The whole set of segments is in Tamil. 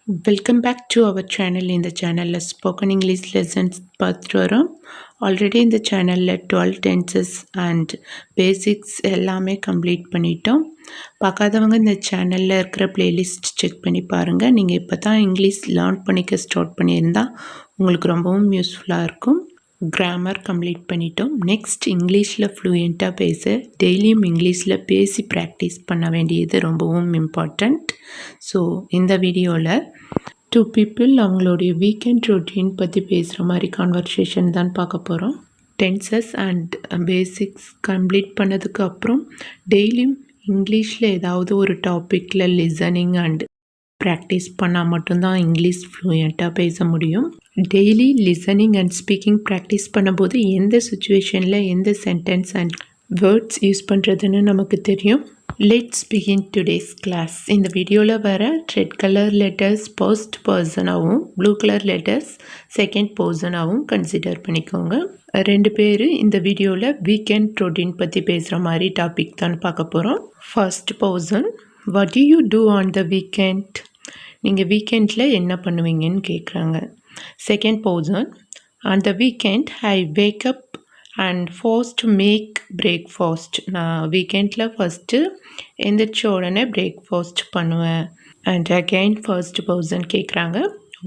Welcome back to our channel. In the channel spoken English lessons பார்த்துட்டு வரோம். ஆல்ரெடி இந்த சேனலில் 12 tenses and basics எல்லாமே கம்ப்ளீட் பண்ணிட்டோம். பார்க்காதவங்க இந்த சேனலில் இருக்கிற பிளேலிஸ்ட் செக் பண்ணி பாருங்கள். நீங்கள் இப்போ தான் இங்கிலீஷ் லேர்ன் பண்ணிக்க ஸ்டார்ட் பண்ணியிருந்தால் உங்களுக்கு ரொம்பவும் யூஸ்ஃபுல்லாக இருக்கும். கிராமர் கம்ப்ளீட் பண்ணிட்டோம். நெக்ஸ்ட் இங்கிலீஷில் ஃப்ளூயண்ட்டாக பேச டெய்லியும் இங்கிலீஷில் பேசி ப்ராக்டிஸ் பண்ண வேண்டியது ரொம்பவும் இம்பார்ட்டண்ட். ஸோ இந்த வீடியோவில் டூ பீப்புள் அவங்களுடைய வீக்கெண்ட் ரொட்டீன் பற்றி பேசுகிற மாதிரி கான்வர்சேஷன் தான் பார்க்க போகிறோம். டென்சஸ் அண்ட் பேசிக்ஸ் கம்ப்ளீட் பண்ணதுக்கு அப்புறம் டெய்லியும் இங்கிலீஷில் ஏதாவது ஒரு டாப்பிக்கில் லிசனிங் அண்ட் ப்ராக்டிஸ் பண்ணால் மட்டும்தான் இங்கிலீஷ் ஃப்ளூயண்ட்டாக பேச முடியும். Daily listening and speaking practice பண்ணும்போது எந்த சுச்சுவேஷனில் எந்த சென்டென்ஸ் அண்ட் வேர்ட்ஸ் யூஸ் பண்ணுறதுன்னு நமக்கு தெரியும். Let's begin today's class. இந்த வீடியோவில் வர ரெட் கலர் லெட்டர்ஸ் ஃபர்ஸ்ட் பர்சனாகவும் ப்ளூ கலர் லெட்டர்ஸ் செகண்ட் பர்சனாகவும் கன்சிடர் பண்ணிக்கோங்க. ரெண்டு பேர் இந்த வீடியோவில் வீக்கெண்ட் ரொட்டீன் பற்றி பேசுகிற மாதிரி டாபிக் தான் பார்க்க போகிறோம். First person, what do you do on the weekend? நீங்கள் வீக்கெண்டில் என்ன பண்ணுவீங்கன்னு கேட்குறாங்க. Second person, on the weekend I wake up and first make breakfast. நான் வீக்கெண்டில் ஃபஸ்ட்டு எந்திரிச்ச உடனே பிரேக்ஃபாஸ்ட் பண்ணுவேன். அண்ட் அகெயின் ஃபர்ஸ்ட் பர்சன் கேட்குறாங்க,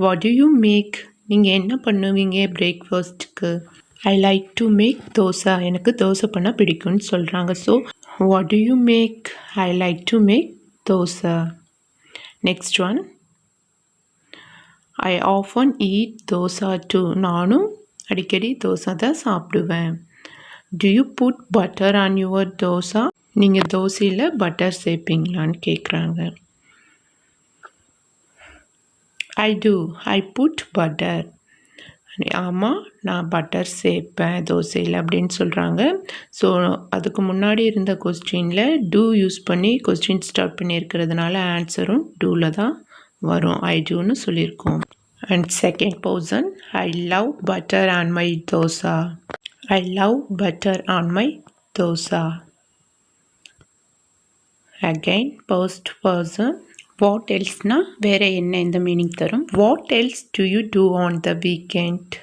what do you make? நீங்கள் என்ன பண்ணுவீங்க பிரேக்ஃபாஸ்ட்டுக்கு? I like to make dosa. எனக்கு தோசை பண்ண பிடிக்கும்னு சொல்கிறாங்க. So what do you make? I like to make dosa. Next one, I often eat dosa too. நானும் அடிக்கடி தோசை தான் சாப்பிடுவேன். Do you put butter on your dosa? நீங்கள் தோசையில் பட்டர் சேர்ப்பீங்களான்னு கேட்குறாங்க. I do. I put butter. ஆமாம், நான் பட்டர் சேர்ப்பேன் தோசையில் அப்படின்னு சொல்கிறாங்க. ஸோ அதுக்கு முன்னாடி இருந்த கொஸ்டினில் டூ யூஸ் பண்ணி கொஸ்டின் ஸ்டார்ட் பண்ணியிருக்கிறதுனால ஆன்சரும் டூவில் தான் வரும். ஐ டூன்னு சொல்லியிருக்கோம். And second person, I love butter on my dosa. I love butter on my dosa. Again first person, what எல்ஸ்னால் வேறு என்ன இந்த மீனிங் தரும். What else do you do on the weekend?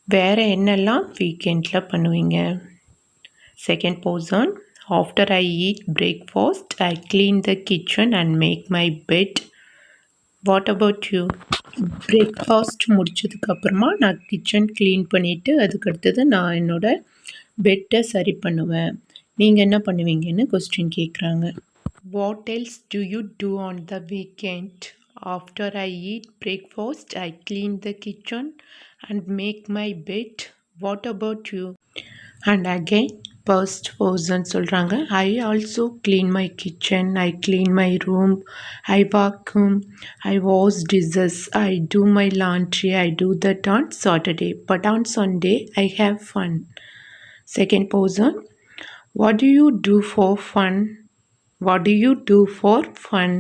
வேறு என்னெல்லாம் வீக்கெண்டில் பண்ணுவீங்க? Second person, after I eat breakfast I clean the kitchen and make my bed. What about you? Breakfast முடிச்சதுக்கப்புறமா நான் கிச்சன் க்ளீன் பண்ணிவிட்டு அதுக்கடுத்தது நான் என்னோடய பெட்டை சரி பண்ணுவேன். நீங்கள் என்ன பண்ணுவீங்கன்னு கொஸ்டின் கேட்குறாங்க. What else do you do on the weekend? After I eat breakfast, I clean the kitchen and make my bed. What about you? And again, first person சொல்கிறாங்க, I also clean my kitchen, I clean my room, I vacuum, I wash dishes, I do my laundry, I do that on Saturday. But on Sunday, I have fun. Second person, what do you do for fun? What do you do for fun?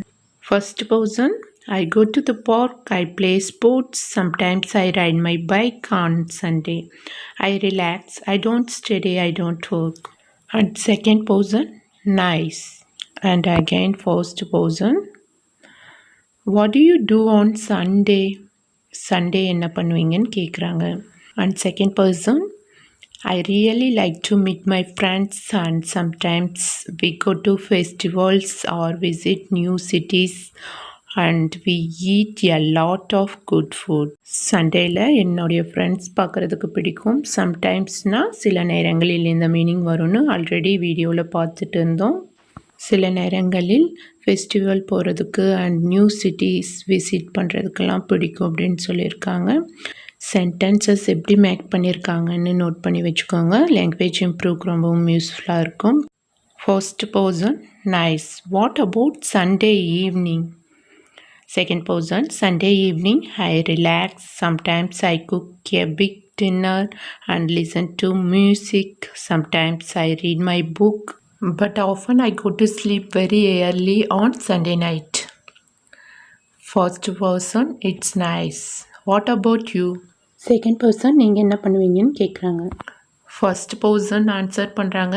First person, I go to the park, I play sports, sometimes I ride my bike on Sunday. I relax, I don't study, I don't work. And second person, nice. And again first person, what do you do on Sunday? Sunday என்ன பண்ணுவீங்கன்னு கேட்குறாங்க. And second person, I really like to meet my friends and sometimes we go to festivals or visit new cities and we eat a lot of good food. சண்டேயில் என்னுடைய ஃப்ரெண்ட்ஸ் பார்க்குறதுக்கு பிடிக்கும். சம்டைம்ஸ்னால் சில நேரங்களில் இந்த மீனிங் வரும்னு ஆல்ரெடி வீடியோவில் பார்த்துட்டு இருந்தோம். சில நேரங்களில் ஃபெஸ்டிவல் போகிறதுக்கு அண்ட் நியூ சிட்டிஸ் விசிட் பண்ணுறதுக்கெல்லாம் பிடிக்கும் அப்படின்னு சொல்லியிருக்காங்க. சென்டென்சஸ் எப்படி மேக் பண்ணியிருக்காங்கன்னு நோட் பண்ணி வச்சுக்கோங்க. லாங்குவேஜ் இம்ப்ரூவ் ரொம்பவும் யூஸ்ஃபுல்லாக இருக்கும். First person, nice. What about Sunday evening? Second person, Sunday evening I relax, sometimes I cook a big dinner and listen to music, sometimes I read my book, but often I go to sleep very early on Sunday night. First person, it's nice. What about you? Second person, நீங்கள் என்ன பண்ணுவீங்கன்னு கேட்குறாங்க. ஃபர்ஸ்ட் பர்சன் ஆன்சர் பண்ணுறாங்க,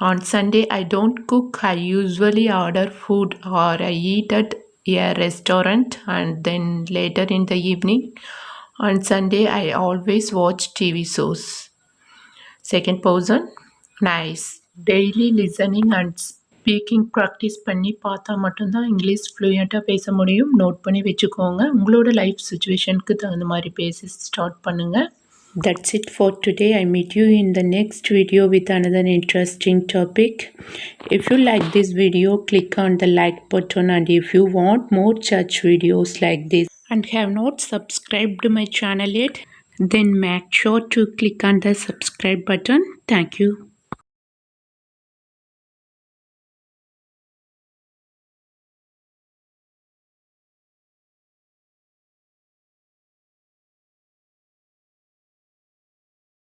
on Sunday I don't cook, I usually order food R I eat at a restaurant, and then later in the evening on Sunday I always watch TV shows. Second person, nice. Daily listening and speaking practice பண்ணி பார்த்தா மட்டும்தான் இங்கிலீஷ் ஃப்ளூயண்ட்டாக பேச முடியும். நோட் பண்ணி வச்சுக்கோங்க. உங்களோட லைஃப் சுச்சுவேஷனுக்கு தகுந்த மாதிரி பேசி ஸ்டார்ட் பண்ணுங்கள். That's it for today. I meet you in the next video with another interesting topic. If you like this video, click on the like button, and if you want more such videos like this and have not subscribed to my channel yet, then make sure to click on the subscribe button. Thank you.